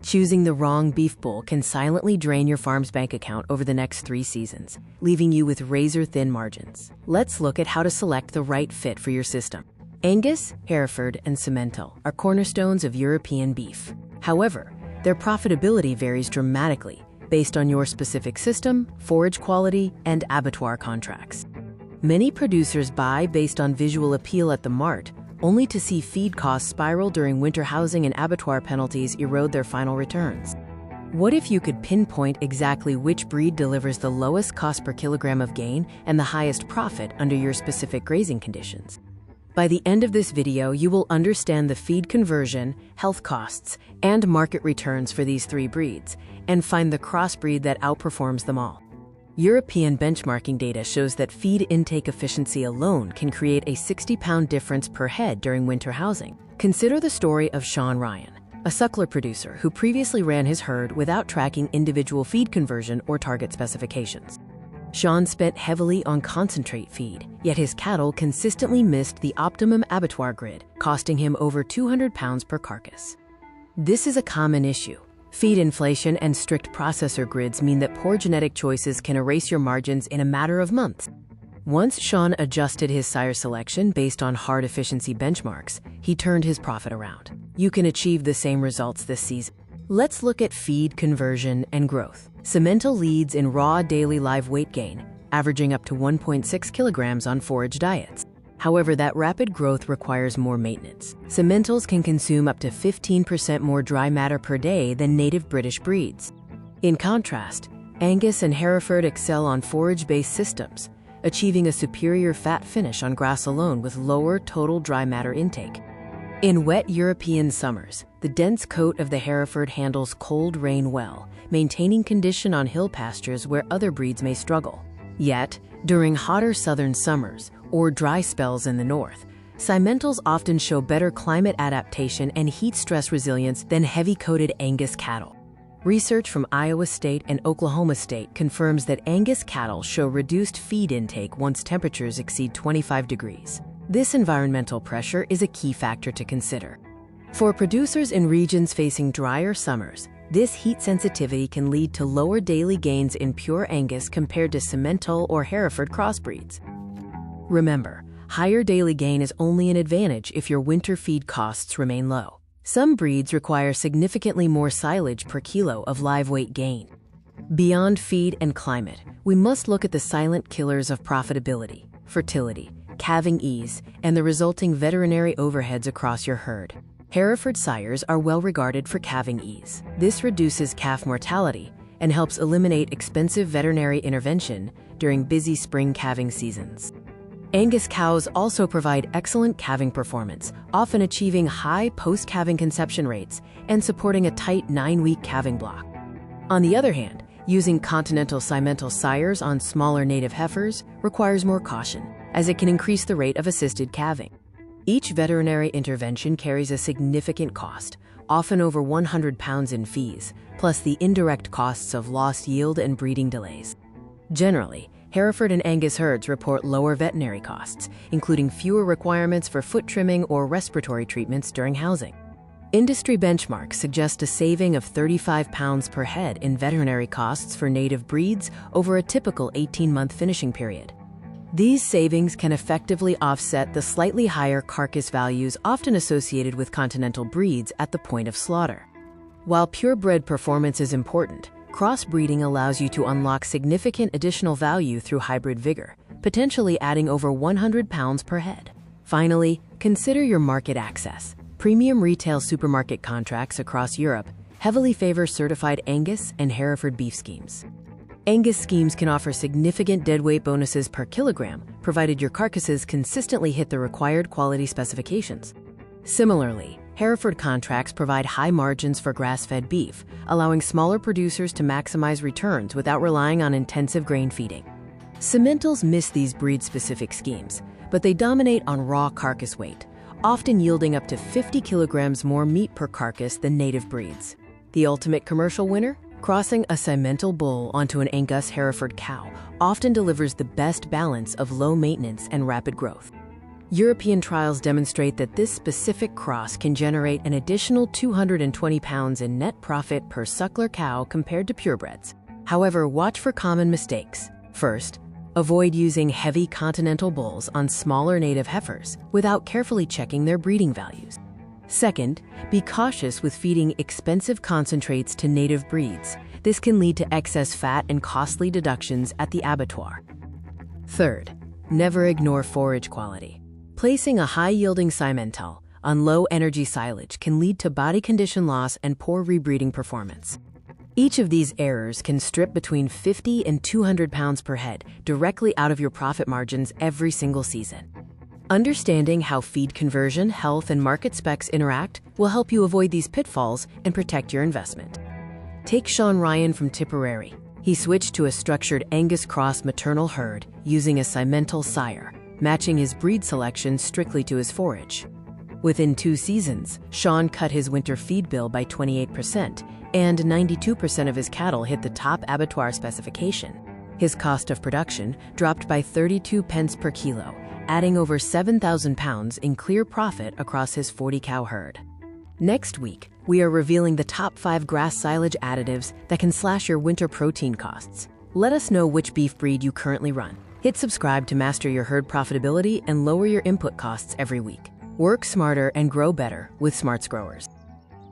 Choosing the wrong beef bull can silently drain your farm's bank account over the next 3 seasons, leaving you with razor-thin margins. Let's look at how to select the right fit for your system. Angus, Hereford, and Simmental are cornerstones of European beef. However, their profitability varies dramatically based on your specific system, forage quality, and abattoir contracts. Many producers buy based on visual appeal at the mart, only to see feed costs spiral during winter housing and abattoir penalties erode their final returns. What if you could pinpoint exactly which breed delivers the lowest cost per kilogram of gain and the highest profit under your specific grazing conditions? By the end of this video, you will understand the feed conversion, health costs, and market returns for these 3 breeds, and find the crossbreed that outperforms them all. European benchmarking data shows that feed intake efficiency alone can create a 60-pound difference per head during winter housing. Consider the story of Sean Ryan, a Suckler producer who previously ran his herd without tracking individual feed conversion or target specifications. Sean spent heavily on concentrate feed, yet his cattle consistently missed the optimum abattoir grid, costing him over 200 pounds per carcass. This is a common issue. Feed inflation and strict processor grids mean that poor genetic choices can erase your margins in a matter of months. Once Sean adjusted his sire selection based on hard efficiency benchmarks, he turned his profit around. You can achieve the same results this season. Let's look at feed conversion and growth. Simmental leads in raw daily live weight gain, averaging up to 1.6 kilograms on forage diets. However, that rapid growth requires more maintenance. Simmentals can consume up to 15% more dry matter per day than native British breeds. In contrast, Angus and Hereford excel on forage-based systems, achieving a superior fat finish on grass alone with lower total dry matter intake. In wet European summers, the dense coat of the Hereford handles cold rain well, maintaining condition on hill pastures where other breeds may struggle. Yet, during hotter southern summers, or dry spells in the north, Simmentals often show better climate adaptation and heat stress resilience than heavy-coated Angus cattle. Research from Iowa State and Oklahoma State confirms that Angus cattle show reduced feed intake once temperatures exceed 25 degrees. This environmental pressure is a key factor to consider. For producers in regions facing drier summers, this heat sensitivity can lead to lower daily gains in pure Angus compared to Simmental or Hereford crossbreeds. Remember, higher daily gain is only an advantage if your winter feed costs remain low. Some breeds require significantly more silage per kilo of live weight gain. Beyond feed and climate, we must look at the silent killers of profitability, fertility, calving ease, and the resulting veterinary overheads across your herd. Hereford sires are well regarded for calving ease. This reduces calf mortality and helps eliminate expensive veterinary intervention during busy spring calving seasons. Angus cows also provide excellent calving performance, often achieving high post-calving conception rates and supporting a tight 9-week calving block. On the other hand, using continental Simmental sires on smaller native heifers requires more caution, as it can increase the rate of assisted calving. Each veterinary intervention carries a significant cost, often over 100 pounds in fees, plus the indirect costs of lost yield and breeding delays. Generally, Hereford and Angus herds report lower veterinary costs, including fewer requirements for foot trimming or respiratory treatments during housing. Industry benchmarks suggest a saving of 35 pounds per head in veterinary costs for native breeds over a typical 18-month finishing period. These savings can effectively offset the slightly higher carcass values often associated with continental breeds at the point of slaughter. While purebred performance is important, crossbreeding allows you to unlock significant additional value through hybrid-vigour, potentially adding over 100 pounds per head. Finally, consider your market access. Premium retail supermarket contracts across Europe heavily favor certified Angus and Hereford beef schemes. Angus schemes can offer significant deadweight bonuses per kilogram, provided your carcasses consistently hit the required quality specifications. Similarly, Hereford contracts provide high margins for grass-fed beef, allowing smaller producers to maximize returns without relying on intensive grain feeding. Simmentals miss these breed-specific schemes, but they dominate on raw carcass weight, often yielding up to 50 kilograms more meat per carcass than native breeds. The ultimate commercial winner? Crossing a Simmental bull onto an Angus Hereford cow often delivers the best balance of low maintenance and rapid growth. European trials demonstrate that this specific cross can generate an additional 220 pounds in net profit per Suckler cow compared to purebreds. However, watch for common mistakes. First, avoid using heavy continental bulls on smaller native heifers without carefully checking their breeding values. Second, be cautious with feeding expensive concentrates to native breeds. This can lead to excess fat and costly deductions at the abattoir. Third, never ignore forage quality. Placing a high-yielding Simmental on low-energy silage can lead to body condition loss and poor rebreeding performance. Each of these errors can strip between 50 and 200 pounds per head directly out of your profit margins every single season. Understanding how feed conversion, health, and market specs interact will help you avoid these pitfalls and protect your investment. Take Sean Ryan from Tipperary. He switched to a structured Angus cross maternal herd using a Simmental sire, matching his breed selection strictly to his forage. Within 2 seasons, Sean cut his winter feed bill by 28%, and 92% of his cattle hit the top abattoir specification. His cost of production dropped by 32 pence per kilo, adding over 7,000 pounds in clear profit across his 40-cow herd. Next week, we are revealing the top 5 grass silage additives that can slash your winter protein costs. Let us know which beef breed you currently run. Hit subscribe to master your herd profitability and lower your input costs every week. Work smarter and grow better with Smarts Growers.